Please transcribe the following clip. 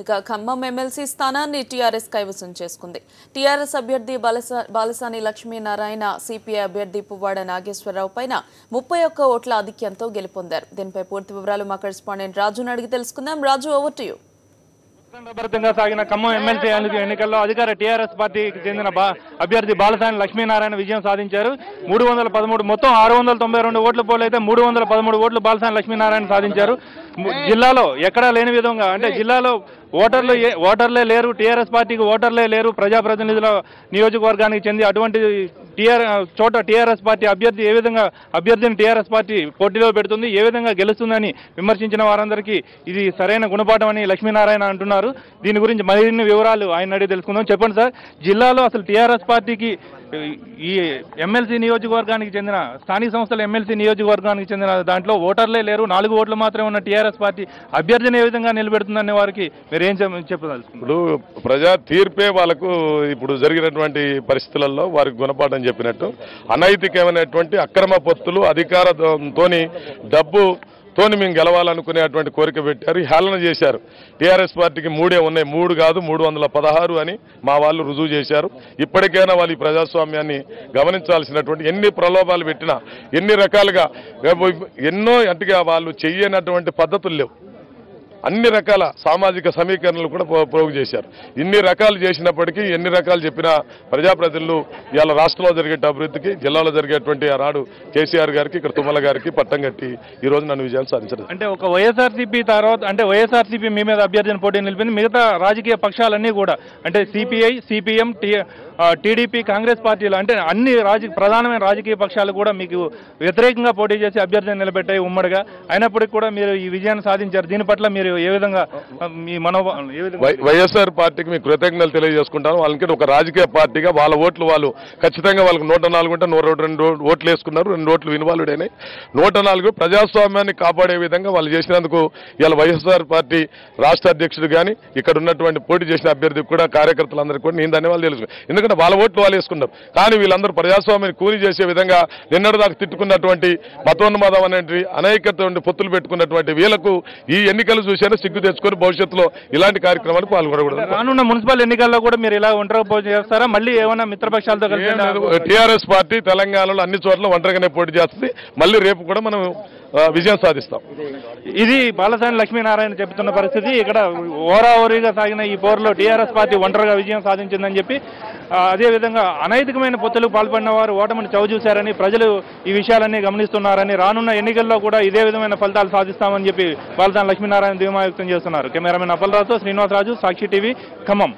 ఇక ఖమ్మం ఎమ్మెల్సీ స్థానాన్ని టీఆర్ఎస్ కైవసం చేసుకుంది. టీఆర్ఎస్ అభ్యర్థి బాలసాని లక్ష్మీనారాయణ సిపిఐ అభ్యర్థి పువ్వాడ నాగేశ్వరరావు పైన 31 ఓట్ల ఆధిక్యంతో గెలుపొందారు. దీనిపై పూర్తి వివరాలు మా కరెస్పాండెంట్ రాజును అడిగి తెలుసుకుందాం. రాజు, ఓవర్ టు యు. భరితంగా సాగిన ఖమ్మం ఎమ్మెల్సీ ఎన్నికల్లో అధికార టీఆర్ఎస్ పార్టీకి చెందిన అభ్యర్థి బాలసాని లక్ష్మీనారాయణ విజయం సాధించారు. 313 మొత్తం 692 ఓట్ల పోలైతే 313 ఓట్లు బాలసాని లక్ష్మీనారాయణ సాధించారు. జిల్లాలో ఎక్కడా లేని విధంగా, అంటే జిల్లాలో ఓటర్లే లేరు, టీఆర్ఎస్ పార్టీకి ఓటర్లే లేరు. ప్రజాప్రతినిధుల నియోజకవర్గానికి చెంది అటువంటి చోట టీఆర్ఎస్ పార్టీ అభ్యర్థి ఏ విధంగా అభ్యర్థిని టీఆర్ఎస్ పార్టీ పోటీలో పెడుతుంది, ఏ విధంగా గెలుస్తుందని విమర్శించిన వారందరికీ ఇది సరైన గుణపాఠం అని లక్ష్మీనారాయణ అంటున్నారు. దీని గురించి మరిన్ని వివరాలు ఆయన అడిగి తెలుసుకుందాం. చెప్పండి సార్, జిల్లాలో అసలు టీఆర్ఎస్ పార్టీకి ఈ ఎమ్మెల్సీ నియోజకవర్గానికి చెందిన స్థానిక సంస్థల ఎమ్మెల్సీ నియోజకవర్గానికి చెందిన దాంట్లో ఓటర్లే లేరు, 4 ఓట్లు మాత్రమే ఉన్న టీఆర్ఎస్ పార్టీ అభ్యర్థిని ఏ విధంగా నిలబెడుతుందనే వారికి మీరేం చెప్పదలుచుకున్నారు? ఇప్పుడు ప్రజా తీర్పే వాళ్ళకు ఇప్పుడు జరిగినటువంటి పరిస్థితులలో వారికి గుణపాఠం చెప్పినట్టు, అనైతికమైనటువంటి అక్రమ పొత్తులు అధికారంతోని డబ్బుతోని మేము గెలవాలనుకునేటువంటి కోరిక పెట్టారు, హేళన చేశారు. టీఆర్ఎస్ పార్టీకి 3 ఉన్నాయి, 3 కాదు 316 అని మా వాళ్ళు రుజువు చేశారు. ఇప్పటికైనా వాళ్ళు ఈ ప్రజాస్వామ్యాన్ని గమనించాల్సినటువంటి, ఎన్ని ప్రలోభాలు పెట్టినా ఎన్ని రకాలుగా ఎన్నో అటుగా వాళ్ళు చెయ్యనటువంటి పద్ధతులు లేవు. అన్ని రకాల సామాజిక సమీకరణలు కూడా పోగు చేశారు. ఇన్ని రకాలు చేసినప్పటికీ, ఎన్ని రకాలు చెప్పినా ప్రజాప్రతినిధులు ఇవాళ రాష్ట్రంలో జరిగే అభివృద్ధికి, జిల్లాలో జరిగేటువంటి ఆనాడు కేసీఆర్ గారికి, ఇక్కడ తుమ్మల గారికి పట్టం కట్టి ఈ రోజు నన్ను విజయాన్ని సాధించడం. అంటే ఒక వైఎస్ఆర్సీపీ తర్వాత, అంటే వైఎస్ఆర్సీపీ మీ మీద అభ్యర్థిని పోటీ నిలిపింది, మిగతా రాజకీయ పక్షాలన్నీ కూడా, అంటే సిపిఐ, సిపిఎం, టీడీపీ, కాంగ్రెస్ పార్టీలు, అంటే అన్ని ప్రధానమైన రాజకీయ పక్షాలు కూడా మీకు వ్యతిరేకంగా పోటీ చేసి అభ్యర్థిని నిలబెట్టాయి ఉమ్మడిగా. అయినప్పటికీ కూడా మీరు ఈ విజయాన్ని సాధించారు. దీని పట్ల మీరు ఏ విధంగా మీ వైఎస్ఆర్ పార్టీకి మీ కృతజ్ఞతలు తెలియజేసుకుంటాను. వాళ్ళకి ఒక రాజకీయ పార్టీగా వాళ్ళ ఓట్లు వాళ్ళు ఖచ్చితంగా వాళ్ళకి 104 ఉంటే 102 ఓట్లు వేసుకున్నారు, 2 ఓట్లు ఇన్వాల్వ్ అయినాయి. 104 ప్రజాస్వామ్యాన్ని కాపాడే విధంగా వాళ్ళు చేసినందుకు ఇవాళ వైఎస్ఆర్ పార్టీ రాష్ట్ర అధ్యక్షుడు కానీ, ఇక్కడ ఉన్నటువంటి పోటీ చేసిన అభ్యర్థికి కూడా, కార్యకర్తలందరికీ కూడా నేను ధన్యవాదాలు తెలుసుకున్నాను. ఎందుకంటే వాళ్ళ ఓట్లు వాళ్ళు వేసుకున్నారు. కానీ వీళ్ళందరూ ప్రజాస్వామ్యాన్ని కూలి చేసే విధంగా నిన్నటి దాకా తిట్టుకున్నటువంటి మతోన్మాదం అనేది అనేక పొత్తులు పెట్టుకున్నటువంటి వీళ్ళకు ఈ ఎన్నికలు చూసారో సిగ్గు తెచ్చుకొని భవిష్యత్తులో ఇలాంటి కార్యక్రమాలు పాల్గొనకూడదు. రానున్న మున్సిపల్ ఎన్నికల్లో కూడా మీరు ఇలా ఒంటరిగా పోటీ చేస్తారా? మళ్ళీ ఏమైనా మిత్రపక్షాలతో కలిసి? టీఆర్ఎస్ పార్టీ తెలంగాణలో అన్ని చోట్ల ఒంటరిగానే పోటీ చేస్తుంది. మళ్ళీ రేపు కూడా మనం విజయం సాధిస్తాం. ఇది బాలసాని లక్ష్మీనారాయణ చెబుతున్న పరిస్థితి. ఇక్కడ ఓరాఓరీగా సాగిన ఈ పోరులో టీఆర్ఎస్ పార్టీ ఒంటరిగా విజయం సాధించిందని చెప్పి, అదేవిధంగా అనైతికమైన పొత్తులకు పాల్పడిన వారు ఓటమిని చవిచూశారని, ప్రజలు ఈ విషయాలన్నీ గమనిస్తున్నారని, రానున్న ఎన్నికల్లో కూడా ఇదే విధమైన ఫలితాలు సాధిస్తామని చెప్పి బాలసాని లక్ష్మీనారాయణ ధీమా వ్యక్తం చేస్తున్నారు. కెమెరామెన్ అప్పలరాజుతో శ్రీనివాసరాజు, సాక్షి టీవీ, ఖమ్మం.